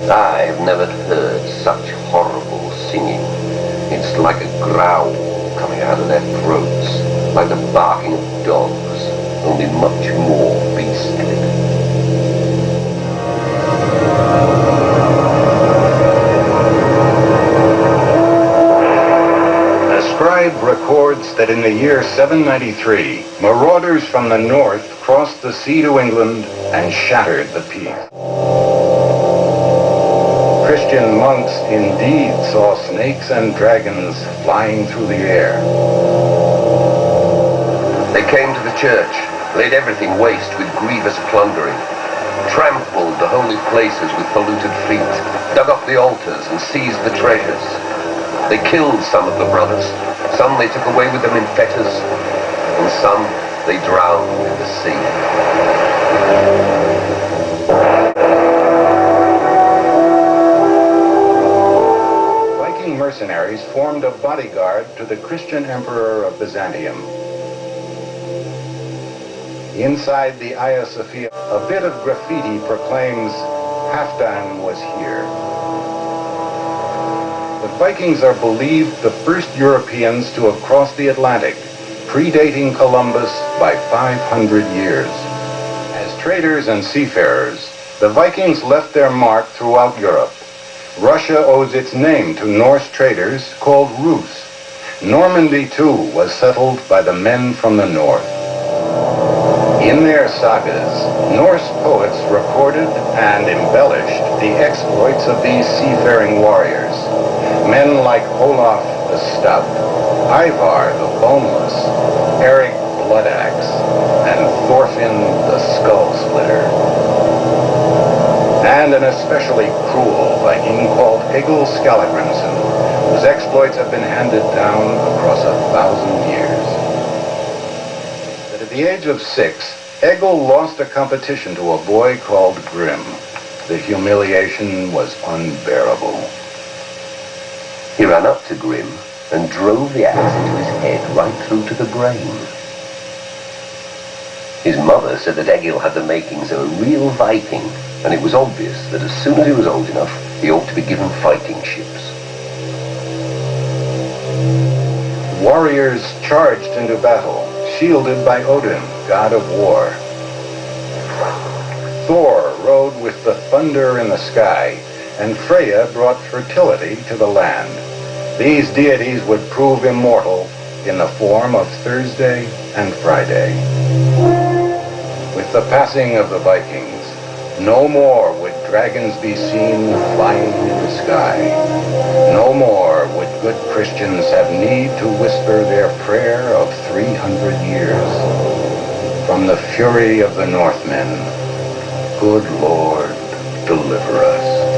I have never heard such horrible singing. It's like a growl coming out of their throats, like the barking of dogs, only much more beastly. A scribe records that in the year 793, marauders from the north crossed the sea to England and shattered the peace. Christian monks indeed saw snakes and dragons flying through the air. They came to the church, laid everything waste with grievous plundering, trampled the holy places with polluted feet, dug up the altars and seized the treasures. They killed some of the brothers, some they took away with them in fetters, and some they drowned in the sea. Mercenaries formed a bodyguard to the Christian emperor of Byzantium. Inside the Hagia Sophia, a bit of graffiti proclaims Halfdan was here. The Vikings are believed the first Europeans to have crossed the Atlantic, predating Columbus by 500 years. As traders and seafarers, the Vikings left their mark throughout Europe. Russia owes its name to Norse traders called Rus. Normandy, too, was settled by the men from the north. In their sagas, Norse poets recorded and embellished the exploits of these seafaring warriors. Men like Olaf the Stout, Ivar the Boneless, Eric Bloodaxe, and Thorfinn the Skull Splitter. And an especially cruel Viking called Egil Skallagrimsson, whose exploits have been handed down across 1,000 years. But at the age of 6, Egil lost a competition to a boy called Grim. The humiliation was unbearable. He ran up to Grim and drove the axe into his head right through to the brain. His mother said that Egil had the makings of a real Viking, and it was obvious that as soon as he was old enough, he ought to be given fighting ships. Warriors charged into battle, shielded by Odin, god of war. Thor rode with the thunder in the sky, and Freya brought fertility to the land. These deities would prove immortal in the form of Thursday and Friday. With the passing of the Vikings, no more would dragons be seen flying in the sky. No more would good Christians have need to whisper their prayer of 300 years. From the fury of the Northmen, good Lord, deliver us.